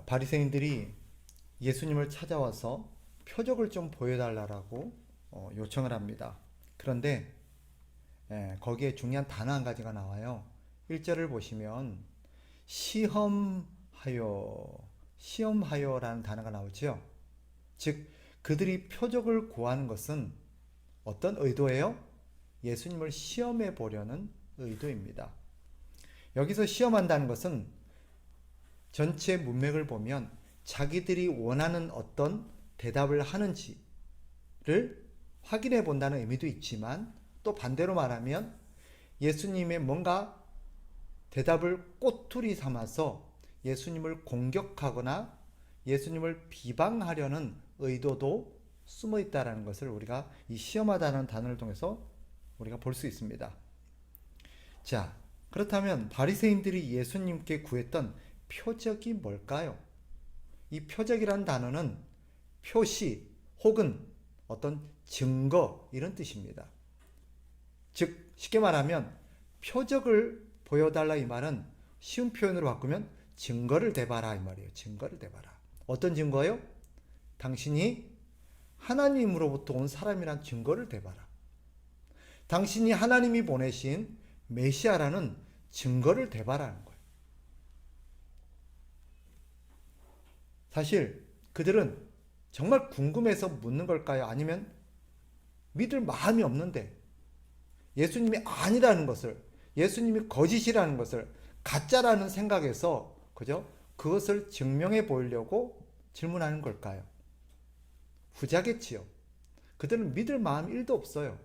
바리새인들이 예수님을 찾아와서 표적을 좀 보여달라고 요청을 합니다. 그런데 거기에 중요한 단어 한 가지가 나와요. 1절을 보시면 시험하여라는 단어가 나오죠. 즉 그들이 표적을 구하는 것은 어떤 의도예요? 예수님을 시험해 보려는 의도입니다. 여기서 시험한다는 것은 전체 문맥을 보면 자기들이 원하는 어떤 대답을 하는지를 확인해 본다는 의미도 있지만, 또 반대로 말하면 예수님의 뭔가 대답을 꼬투리 삼아서 예수님을 공격하거나 예수님을 비방하려는 의도도 숨어 있다는 것을 우리가 이 시험하다는 단어를 통해서 우리가 볼 수 있습니다. 자, 그렇다면 바리새인들이 예수님께 구했던 표적이 뭘까요? 이 표적이라는 단어는 표시 혹은 어떤 증거, 이런 뜻입니다. 즉 쉽게 말하면 표적을 보여달라, 이 말은 쉬운 표현으로 바꾸면 증거를 대봐라, 이 말이에요. 증거를 대봐라. 어떤 증거요? 당신이 하나님으로부터 온 사람이란 증거를 대봐라. 당신이 하나님이 보내신 메시아라는 증거를 대봐라는 거예요. 사실 그들은 정말 궁금해서 묻는 걸까요? 아니면 믿을 마음이 없는데 예수님이 아니라는 것을, 예수님이 거짓이라는 것을, 가짜라는 생각에서 그것을 증명해 보이려고 질문하는 걸까요? 후자겠지요. 그들은 믿을 마음 1도 없어요.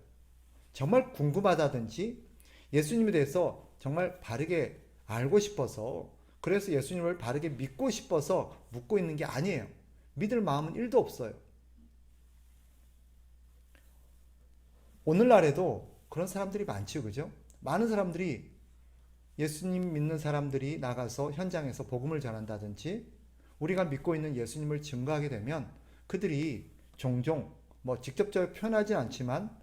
정말 궁금하다든지 예수님에 대해서 정말 바르게 알고 싶어서, 그래서 예수님을 바르게 믿고 싶어서 묻고 있는 게 아니에요. 믿을 마음은 1도 없어요. 오늘날에도 그런 사람들이 많죠, 그죠? 많은 사람들이, 예수님 믿는 사람들이 나가서 현장에서 복음을 전한다든지 우리가 믿고 있는 예수님을 증거하게 되면 그들이 종종 직접적으로 표현하지 않지만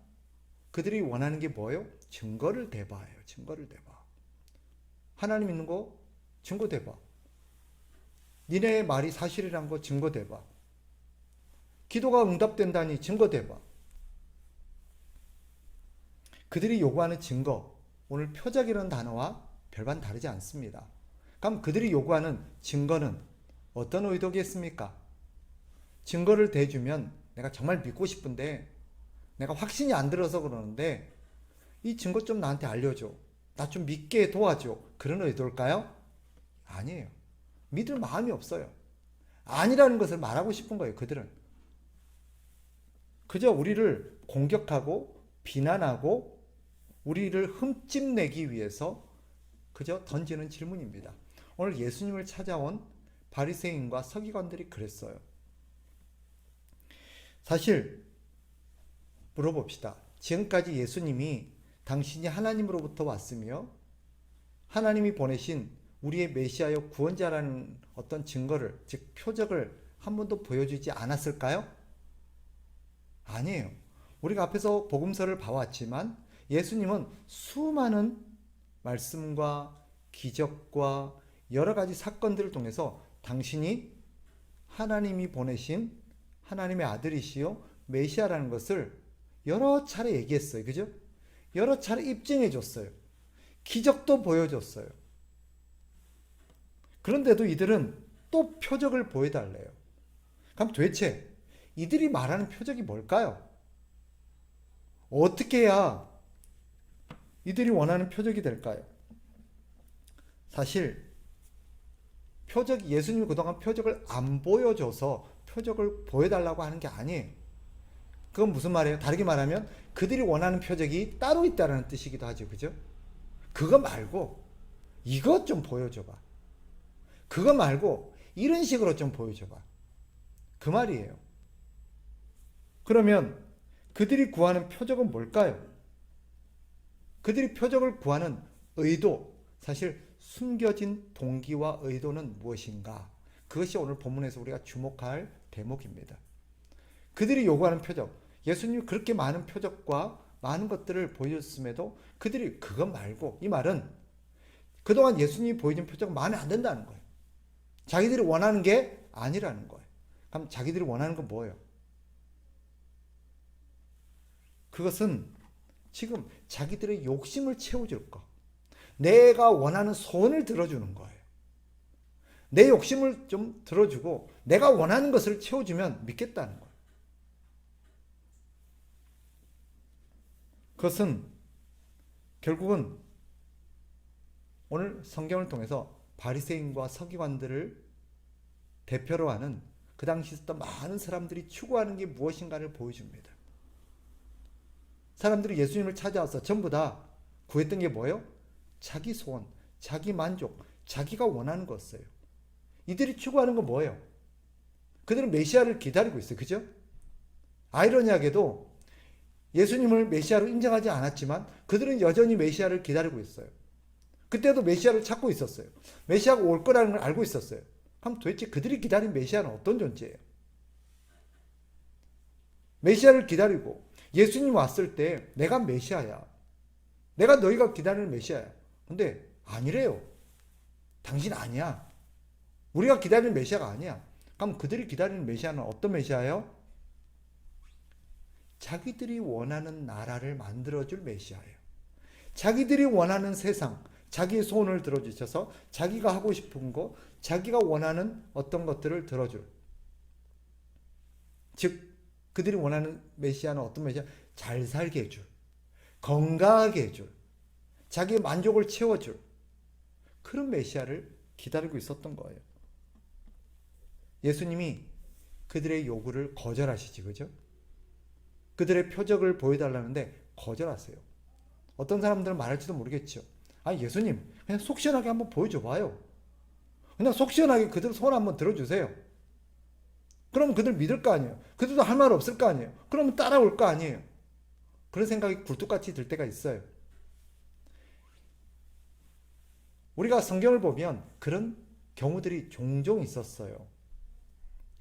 그들이 원하는 게 뭐예요? 증거를 대봐요. 증거를 대봐. 하나님 있는 거 증거 대봐. 니네의 말이 사실이란 거 증거 대봐. 기도가 응답된다니 증거 대봐. 그들이 요구하는 증거, 오늘 표적이라는 단어와 별반 다르지 않습니다. 그럼 그들이 요구하는 증거는 어떤 의도겠습니까? 증거를 대주면 내가 정말 믿고 싶은데, 내가 확신이 안 들어서 그러는데 이 증거 좀 나한테 알려줘. 나 좀 믿게 도와줘. 그런 의도일까요? 아니에요. 믿을 마음이 없어요. 아니라는 것을 말하고 싶은 거예요, 그들은. 그저 우리를 공격하고 비난하고 우리를 흠집내기 위해서 그저 던지는 질문입니다. 오늘 예수님을 찾아온 바리새인과 서기관들이 그랬어요. 사실 물어봅시다. 지금까지 예수님이 당신이 하나님으로부터 왔으며 하나님이 보내신 우리의 메시아여 구원자라는 어떤 증거를, 즉 표적을 한 번도 보여주지 않았을까요? 아니에요. 우리가 앞에서 복음서를 봐왔지만 예수님은 수많은 말씀과 기적과 여러 가지 사건들을 통해서 당신이 하나님이 보내신 하나님의 아들이시요 메시아라는 것을 여러 차례 얘기했어요. 그죠? 여러 차례 입증해 줬어요. 기적도 보여줬어요. 그런데도 이들은 또 표적을 보여달래요. 그럼 도대체 이들이 말하는 표적이 뭘까요? 어떻게 해야 이들이 원하는 표적이 될까요? 사실 예수님이 그동안 표적을 안 보여줘서 표적을 보여달라고 하는 게 아니에요. 그건 무슨 말이에요? 다르게 말하면 그들이 원하는 표적이 따로 있다는 뜻이기도 하죠. 그죠? 그거 말고 이것 좀 보여줘봐. 그거 말고 이런 식으로 좀 보여줘봐. 그 말이에요. 그러면 그들이 구하는 표적은 뭘까요? 그들이 표적을 구하는 의도, 사실 숨겨진 동기와 의도는 무엇인가? 그것이 오늘 본문에서 우리가 주목할 대목입니다. 그들이 요구하는 표적, 예수님이 그렇게 많은 표적과 많은 것들을 보여줬음에도 그들이 그것 말고, 이 말은 그동안 예수님이 보여준 표적은 마음에 안 든다는 거예요. 자기들이 원하는 게 아니라는 거예요. 그럼 자기들이 원하는 건 뭐예요? 그것은 지금 자기들의 욕심을 채워줄 거. 내가 원하는 소원을 들어주는 거예요. 내 욕심을 좀 들어주고 내가 원하는 것을 채워주면 믿겠다는 거예요. 그것은 결국은 오늘 성경을 통해서 바리새인과 서기관들을 대표로 하는 그 당시 있었던 많은 사람들이 추구하는 게 무엇인가를 보여줍니다. 사람들이 예수님을 찾아와서 전부 다 구했던 게 뭐예요? 자기 소원, 자기 만족, 자기가 원하는 것이에요. 이들이 추구하는 건 뭐예요? 그들은 메시아를 기다리고 있어요. 그죠? 아이러니하게도 예수님을 메시아로 인정하지 않았지만 그들은 여전히 메시아를 기다리고 있어요. 그때도 메시아를 찾고 있었어요. 메시아가 올 거라는 걸 알고 있었어요. 그럼 도대체 그들이 기다린 메시아는 어떤 존재예요? 메시아를 기다리고 예수님 왔을 때 내가 메시아야. 내가 너희가 기다리는 메시아야. 근데 아니래요. 당신 아니야. 우리가 기다리는 메시아가 아니야. 그럼 그들이 기다리는 메시아는 어떤 메시아예요? 자기들이 원하는 나라를 만들어줄 메시아예요. 자기들이 원하는 세상, 자기의 소원을 들어주셔서 자기가 하고 싶은 거, 자기가 원하는 어떤 것들을 들어줄. 즉 그들이 원하는 메시아는 어떤 메시아? 잘 살게 해줄, 건강하게 해줄, 자기의 만족을 채워줄 그런 메시아를 기다리고 있었던 거예요. 예수님이 그들의 요구를 거절하시지, 그죠? 그들의 표적을 보여달라는데 거절하세요. 어떤 사람들은 말할지도 모르겠죠. 아, 예수님 그냥 속 시원하게 한번 보여줘봐요. 그냥 속 시원하게 그들 소원 한번 들어주세요. 그럼 그들 믿을 거 아니에요. 그들도 할 말 없을 거 아니에요. 그러면 따라올 거 아니에요. 그런 생각이 굴뚝같이 들 때가 있어요. 우리가 성경을 보면 그런 경우들이 종종 있었어요.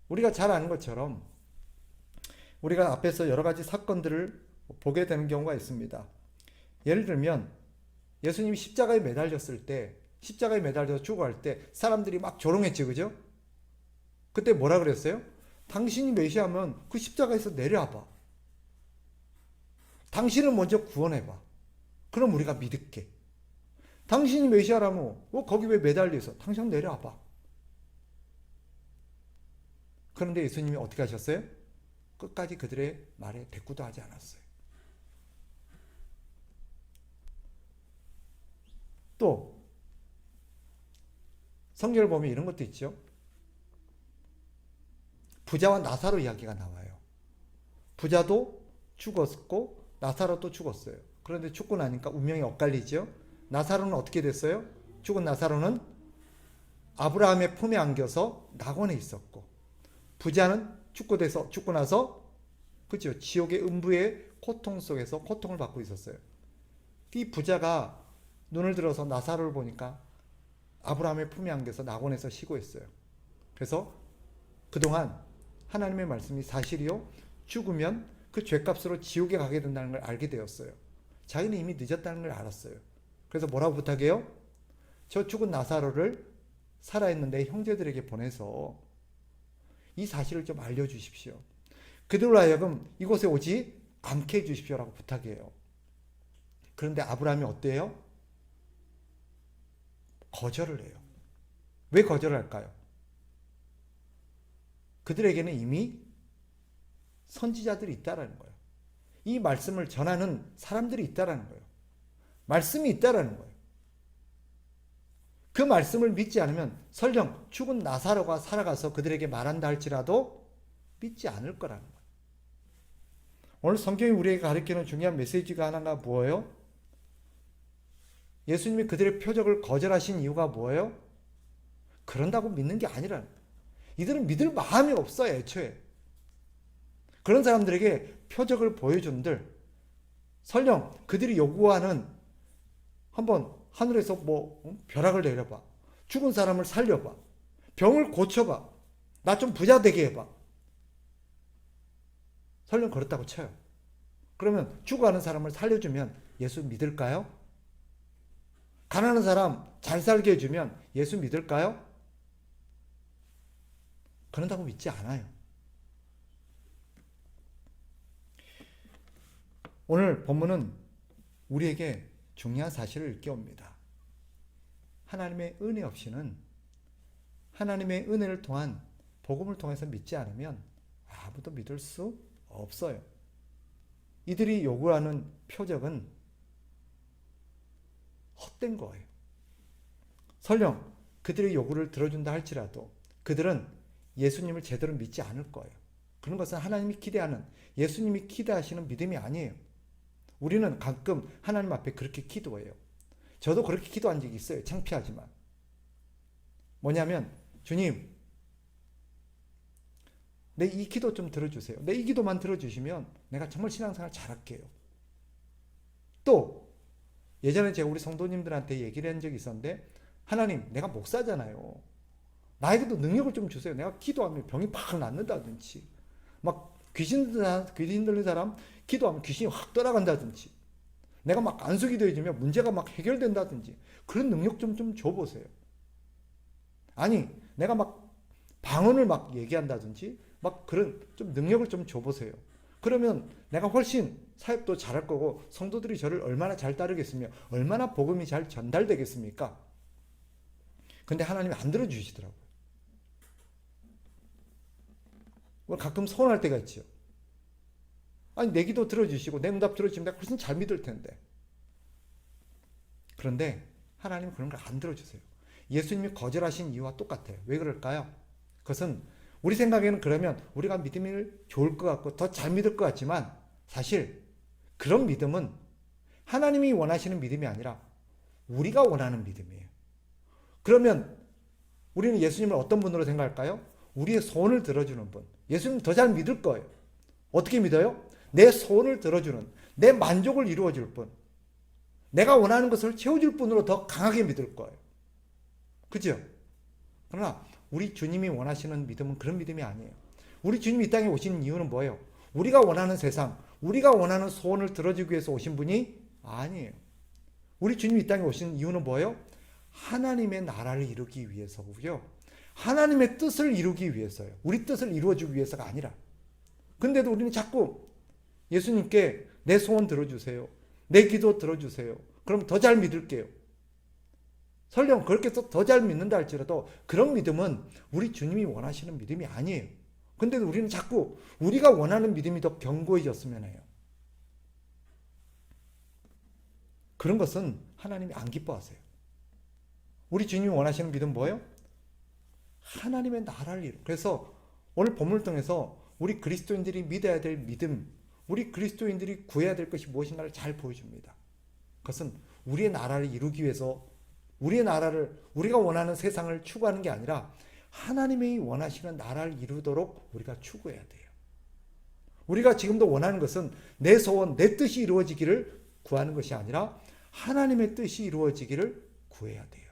우리가 잘 아는 것처럼 우리가 앞에서 여러 가지 사건들을 보게 되는 경우가 있습니다. 예를 들면 예수님이 십자가에 매달렸을 때, 십자가에 매달려서 죽어갈 때 사람들이 막 조롱했지, 그죠? 그때 뭐라 그랬어요? 당신이 메시아면 그 십자가에서 내려와봐. 당신을 먼저 구원해봐. 그럼 우리가 믿을게. 당신이 메시아라면 거기 왜 매달려 있어? 당신 내려와봐. 그런데 예수님이 어떻게 하셨어요? 끝까지 그들의 말에 대꾸도 하지 않았어요. 또 성경을 보면 이런 것도 있죠. 부자와 나사로 이야기가 나와요. 부자도 죽었고 나사로도 죽었어요. 그런데 죽고 나니까 운명이 엇갈리죠. 나사로는 어떻게 됐어요? 죽은 나사로는 아브라함의 품에 안겨서 낙원에 있었고, 부자는 죽고 나서 그죠, 지옥의 음부의 고통 속에서 고통을 받고 있었어요. 이 부자가 눈을 들어서 나사로를 보니까 아브라함의 품에 안겨서 낙원에서 쉬고 있어요. 그래서 그동안 하나님의 말씀이 사실이요, 죽으면 그 죄값으로 지옥에 가게 된다는 걸 알게 되었어요. 자기는 이미 늦었다는 걸 알았어요. 그래서 뭐라고 부탁해요? 저 죽은 나사로를 살아있는 내 형제들에게 보내서 이 사실을 좀 알려주십시오. 그들로 하여금 이곳에 오지 않게 해주십시오라고 부탁해요. 그런데 아브라함이 어때요? 거절을 해요. 왜 거절을 할까요? 그들에게는 이미 선지자들이 있다라는 거예요. 이 말씀을 전하는 사람들이 있다라는 거예요. 말씀이 있다라는 거예요. 그 말씀을 믿지 않으면 설령 죽은 나사로가 살아가서 그들에게 말한다 할지라도 믿지 않을 거라는 거예요. 오늘 성경이 우리에게 가르치는 중요한 메시지가 하나가 뭐예요? 예수님이 그들의 표적을 거절하신 이유가 뭐예요? 그런다고 믿는 게 아니라는 거예요. 이들은 믿을 마음이 없어요, 애초에. 그런 사람들에게 표적을 보여준들, 설령 그들이 요구하는 한번 하늘에서 벼락을 내려봐, 죽은 사람을 살려봐, 병을 고쳐봐, 나 좀 부자 되게 해봐, 설령 그렇다고 쳐요. 그러면 죽어가는 사람을 살려주면 예수 믿을까요? 가난한 사람 잘 살게 해주면 예수 믿을까요? 그런다고 믿지 않아요. 오늘 본문은 우리에게 중요한 사실을 일깨웁니다. 하나님의 은혜 없이는, 하나님의 은혜를 통한 복음을 통해서 믿지 않으면 아무도 믿을 수 없어요. 이들이 요구하는 표적은 헛된 거예요. 설령 그들의 요구를 들어준다 할지라도 그들은 예수님을 제대로 믿지 않을 거예요. 그런 것은 하나님이 기대하는, 예수님이 기대하시는 믿음이 아니에요. 우리는 가끔 하나님 앞에 그렇게 기도해요. 저도 그렇게 기도한 적이 있어요. 창피하지만. 뭐냐면, 주님, 내 이 기도 좀 들어주세요. 내 이 기도만 들어주시면 내가 정말 신앙생활 잘할게요. 또 예전에 제가 우리 성도님들한테 얘기를 한 적이 있었는데, 하나님, 내가 목사잖아요. 나에게도 능력을 좀 주세요. 내가 기도하면 병이 팍 낫는다든지, 막 귀신 들린 사람 기도하면 귀신이 확 떠나간다든지, 내가 막 안수기도 해주면 문제가 막 해결된다든지, 그런 능력 좀 줘보세요. 아니, 내가 막 방언을 막 얘기한다든지, 막 그런 좀 능력을 좀 줘보세요. 그러면 내가 훨씬 사역도 잘할 거고, 성도들이 저를 얼마나 잘 따르겠으며, 얼마나 복음이 잘 전달되겠습니까? 근데 하나님이 안 들어주시더라고요. 가끔 서운할 때가 있죠. 아니, 내 기도 들어주시고 내 응답 들어주시면 내가 훨씬 잘 믿을 텐데. 그런데 하나님은 그런 걸 안 들어주세요. 예수님이 거절하신 이유와 똑같아요. 왜 그럴까요? 그것은 우리 생각에는 그러면 우리가 믿음이 좋을 것 같고 더 잘 믿을 것 같지만, 사실 그런 믿음은 하나님이 원하시는 믿음이 아니라 우리가 원하는 믿음이에요. 그러면 우리는 예수님을 어떤 분으로 생각할까요? 우리의 소원을 들어주는 분. 예수님 더 잘 믿을 거예요. 어떻게 믿어요? 내 소원을 들어주는, 내 만족을 이루어줄 분, 내가 원하는 것을 채워줄 분으로 더 강하게 믿을 거예요. 그죠? 그러나 우리 주님이 원하시는 믿음은 그런 믿음이 아니에요. 우리 주님이 이 땅에 오신 이유는 뭐예요? 우리가 원하는 세상, 우리가 원하는 소원을 들어주기 위해서 오신 분이 아니에요. 우리 주님이 이 땅에 오신 이유는 뭐예요? 하나님의 나라를 이루기 위해서고요. 하나님의 뜻을 이루기 위해서요. 우리 뜻을 이루어주기 위해서가 아니라. 근데도 우리는 자꾸 예수님께 내 소원 들어주세요. 내 기도 들어주세요. 그럼 더 잘 믿을게요. 설령 그렇게 해서 더 잘 믿는다 할지라도 그런 믿음은 우리 주님이 원하시는 믿음이 아니에요. 근데도 우리는 자꾸 우리가 원하는 믿음이 더 견고해졌으면 해요. 그런 것은 하나님이 안 기뻐하세요. 우리 주님이 원하시는 믿음 뭐예요? 하나님의 나라를 이루. 그래서 오늘 본문을 통해서 우리 그리스도인들이 믿어야 될 믿음, 우리 그리스도인들이 구해야 될 것이 무엇인가를 잘 보여줍니다. 그것은 우리의 나라를 이루기 위해서, 우리의 나라를, 우리가 원하는 세상을 추구하는 게 아니라 하나님이 원하시는 나라를 이루도록 우리가 추구해야 돼요. 우리가 지금도 원하는 것은 내 소원, 내 뜻이 이루어지기를 구하는 것이 아니라 하나님의 뜻이 이루어지기를 구해야 돼요.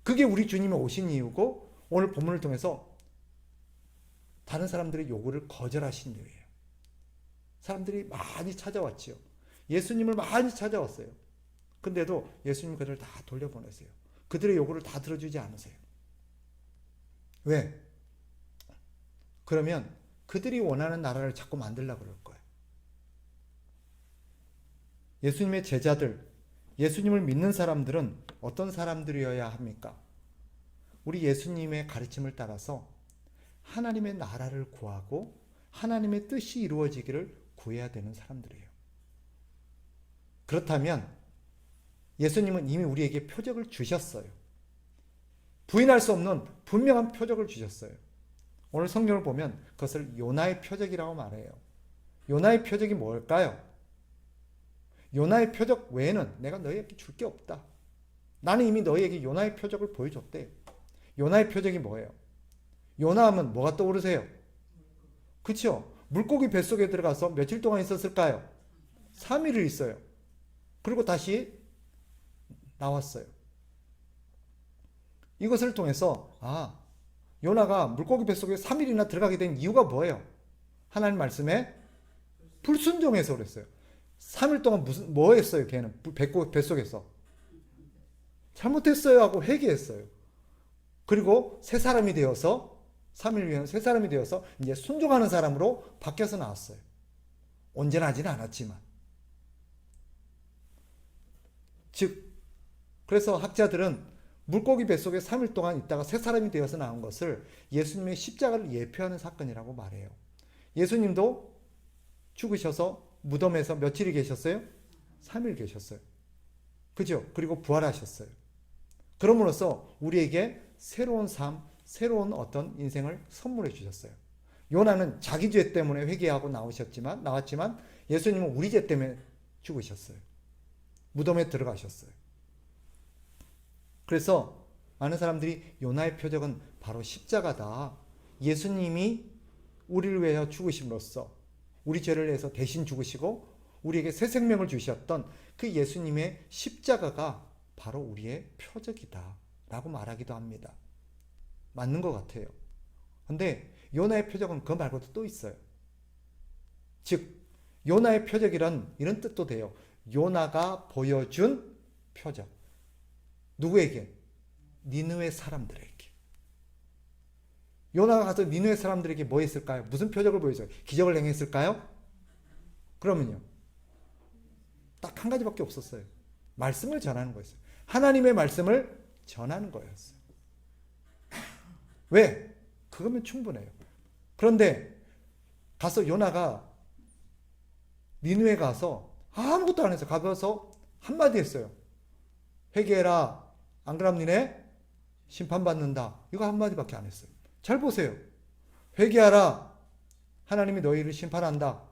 그게 우리 주님이 오신 이유고, 오늘 본문을 통해서 다른 사람들의 요구를 거절하신 이유예요. 사람들이 많이 찾아왔지요. 예수님을 많이 찾아왔어요. 근데도 예수님 그들을 다 돌려보내세요. 그들의 요구를 다 들어주지 않으세요. 왜? 그러면 그들이 원하는 나라를 자꾸 만들려고 그럴 거예요. 예수님의 제자들, 예수님을 믿는 사람들은 어떤 사람들이어야 합니까? 우리 예수님의 가르침을 따라서 하나님의 나라를 구하고 하나님의 뜻이 이루어지기를 구해야 되는 사람들이에요. 그렇다면 예수님은 이미 우리에게 표적을 주셨어요. 부인할 수 없는 분명한 표적을 주셨어요. 오늘 성경을 보면 그것을 요나의 표적이라고 말해요. 요나의 표적이 뭘까요? 요나의 표적 외에는 내가 너희에게 줄 게 없다. 나는 이미 너희에게 요나의 표적을 보여줬대. 요나의 표적이 뭐예요? 요나 하면 뭐가 떠오르세요? 그렇죠? 물고기 뱃속에 들어가서 며칠 동안 있었을까요? 3일을 있어요. 그리고 다시 나왔어요. 이것을 통해서 요나가 물고기 뱃속에 3일이나 들어가게 된 이유가 뭐예요? 하나님 말씀에 불순종해서 그랬어요. 3일 동안 뭐 했어요? 걔는 뱃속에서 잘못했어요 하고 회개했어요. 그리고 새 사람이 되어서 3일 후에는 새 사람이 되어서 이제 순종하는 사람으로 바뀌어서 나왔어요. 온전하지는 않았지만. 즉 그래서 학자들은 물고기 뱃속에 3일 동안 있다가 새 사람이 되어서 나온 것을 예수님의 십자가를 예표하는 사건이라고 말해요. 예수님도 죽으셔서 무덤에서 며칠이 계셨어요? 3일 계셨어요. 그죠? 그리고 부활하셨어요. 그럼으로써 우리에게 새로운 삶, 새로운 어떤 인생을 선물해 주셨어요. 요나는 자기 죄 때문에 회개하고 나왔지만 예수님은 우리 죄 때문에 죽으셨어요. 무덤에 들어가셨어요. 그래서 많은 사람들이 요나의 표적은 바로 십자가다. 예수님이 우리를 위하여 죽으심으로써 우리 죄를 위해서 대신 죽으시고 우리에게 새 생명을 주셨던 그 예수님의 십자가가 바로 우리의 표적이다 라고 말하기도 합니다. 맞는 것 같아요. 근데 요나의 표적은 그거 말고도 또 있어요. 즉 요나의 표적이란 이런 뜻도 돼요. 요나가 보여준 표적. 누구에게? 니느웨 사람들에게. 요나가 가서 니느웨 사람들에게 뭐 했을까요? 무슨 표적을 보여줘요? 기적을 행했을까요? 그러면요. 딱 한 가지밖에 없었어요. 말씀을 전하는 거였어요. 하나님의 말씀을 전하는 거였어요. 왜? 그거면 충분해요. 그런데 가서 요나가 니느웨 가서 아무것도 안 해서 가서 한마디 했어요. 회개해라. 안 그럼 니네 심판받는다. 이거 한마디밖에 안 했어요. 잘 보세요. 회개하라. 하나님이 너희를 심판한다.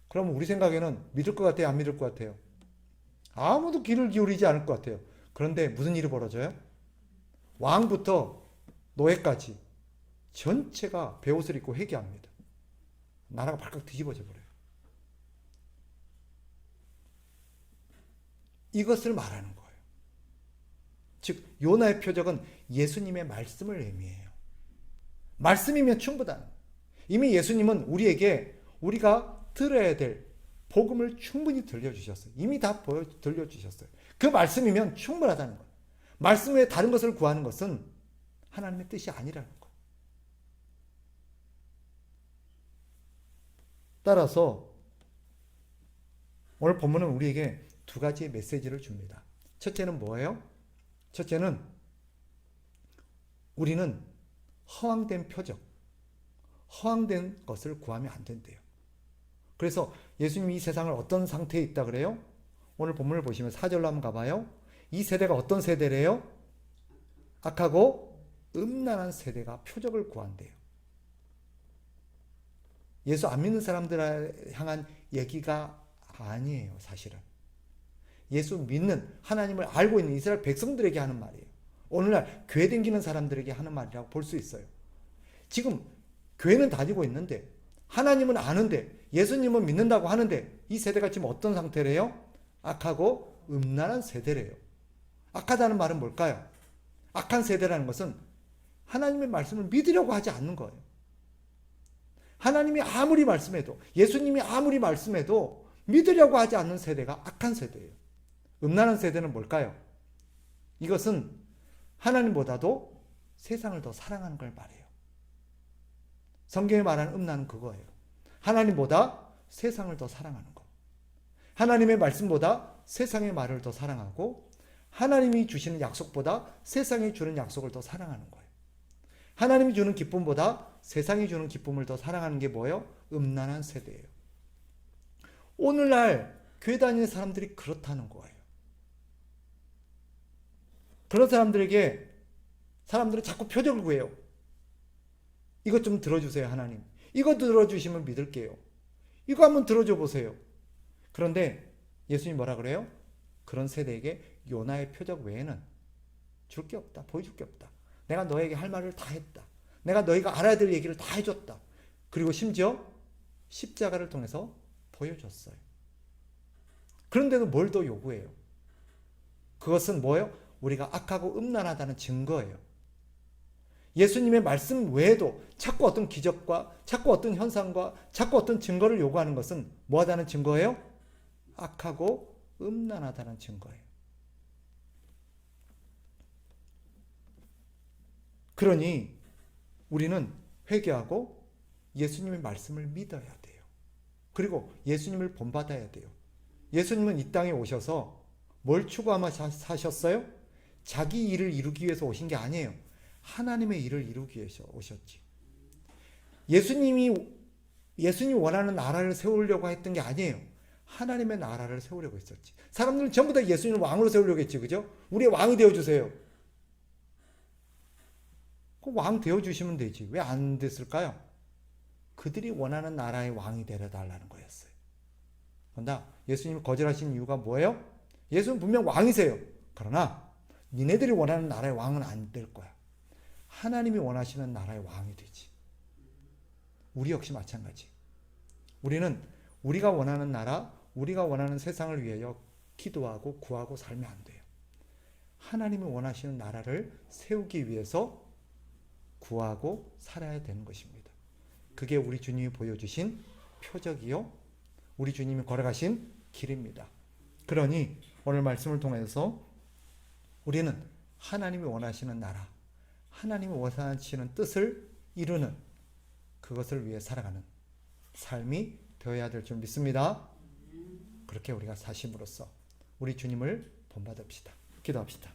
그럼 우리 생각에는 믿을 것 같아요? 안 믿을 것 같아요? 아무도 귀를 기울이지 않을 것 같아요. 그런데 무슨 일이 벌어져요? 왕부터 노예까지 전체가 베옷을 입고 회개합니다. 나라가 발칵 뒤집어져 버려요. 이것을 말하는 거예요. 즉 요나의 표적은 예수님의 말씀을 의미해요. 말씀이면 충분한. 이미 예수님은 우리에게 우리가 들어야 될 복음을 충분히 들려주셨어요. 이미 다 들려주셨어요. 그 말씀이면 충분하다는 거예요. 말씀 외에 다른 것을 구하는 것은 하나님의 뜻이 아니라는 거예요. 따라서 오늘 본문은 우리에게 두 가지의 메시지를 줍니다. 첫째는 뭐예요? 첫째는 우리는 허황된 표적, 허황된 것을 구하면 안 된대요. 그래서 예수님이 이 세상을 어떤 상태에 있다 그래요? 오늘 본문을 보시면 4절로 한번 가봐요. 이 세대가 어떤 세대래요? 악하고 음란한 세대가 표적을 구한대요. 예수 안 믿는 사람들을 향한 얘기가 아니에요, 사실은. 예수 믿는, 하나님을 알고 있는 이스라엘 백성들에게 하는 말이에요. 오늘날 교회 다니는 사람들에게 하는 말이라고 볼 수 있어요. 지금 교회는 다니고 있는데 하나님은 아는데 예수님은 믿는다고 하는데 이 세대가 지금 어떤 상태래요? 악하고 음란한 세대래요. 악하다는 말은 뭘까요? 악한 세대라는 것은 하나님의 말씀을 믿으려고 하지 않는 거예요. 하나님이 아무리 말씀해도, 예수님이 아무리 말씀해도 믿으려고 하지 않는 세대가 악한 세대예요. 음란한 세대는 뭘까요? 이것은 하나님보다도 세상을 더 사랑하는 걸 말해요. 성경에 말하는 음란은 그거예요. 하나님보다 세상을 더 사랑하는 것. 하나님의 말씀보다 세상의 말을 더 사랑하고 하나님이 주시는 약속보다 세상이 주는 약속을 더 사랑하는 거예요. 하나님이 주는 기쁨보다 세상이 주는 기쁨을 더 사랑하는 게 뭐예요? 음란한 세대예요. 오늘날 교회 다니는 사람들이 그렇다는 거예요. 그런 사람들에게 사람들은 자꾸 표적을 구해요. 이것 좀 들어주세요, 하나님. 이거 들어주시면 믿을게요. 이거 한번 들어줘 보세요. 그런데 예수님이 뭐라 그래요? 그런 세대에게 요나의 표적 외에는 줄 게 없다. 보여줄 게 없다. 내가 너에게 할 말을 다 했다. 내가 너희가 알아야 될 얘기를 다 해줬다. 그리고 심지어 십자가를 통해서 보여줬어요. 그런데도 뭘 더 요구해요? 그것은 뭐예요? 우리가 악하고 음란하다는 증거예요. 예수님의 말씀 외에도 자꾸 어떤 기적과 자꾸 어떤 현상과 자꾸 어떤 증거를 요구하는 것은 뭐하다는 증거예요? 악하고 음란하다는 증거예요. 그러니 우리는 회개하고 예수님의 말씀을 믿어야 돼요. 그리고 예수님을 본받아야 돼요. 예수님은 이 땅에 오셔서 뭘 추구하며 사셨어요? 자기 일을 이루기 위해서 오신 게 아니에요. 하나님의 일을 이루기 위해서 오셨지. 예수님 원하는 나라를 세우려고 했던 게 아니에요. 하나님의 나라를 세우려고 했었지. 사람들은 전부 다 예수님을 왕으로 세우려고 했지. 그죠? 우리의 왕이 되어주세요. 그 왕 되어주시면 되지. 왜 안 됐을까요? 그들이 원하는 나라의 왕이 되어달라는 거였어요. 그런데 예수님이 거절하신 이유가 뭐예요? 예수는 분명 왕이세요. 그러나 니네들이 원하는 나라의 왕은 안 될 거야. 하나님이 원하시는 나라의 왕이 되지. 우리 역시 마찬가지. 우리는 우리가 원하는 나라, 우리가 원하는 세상을 위하여 기도하고 구하고 살면 안 돼요. 하나님이 원하시는 나라를 세우기 위해서 구하고 살아야 되는 것입니다. 그게 우리 주님이 보여주신 표적이요, 우리 주님이 걸어가신 길입니다. 그러니 오늘 말씀을 통해서 우리는 하나님이 원하시는 나라, 하나님이 원하시는 뜻을 이루는 그것을 위해 살아가는 삶이 되어야 될 줄 믿습니다. 그렇게 우리가 사심으로써 우리 주님을 본받읍시다. 기도합시다.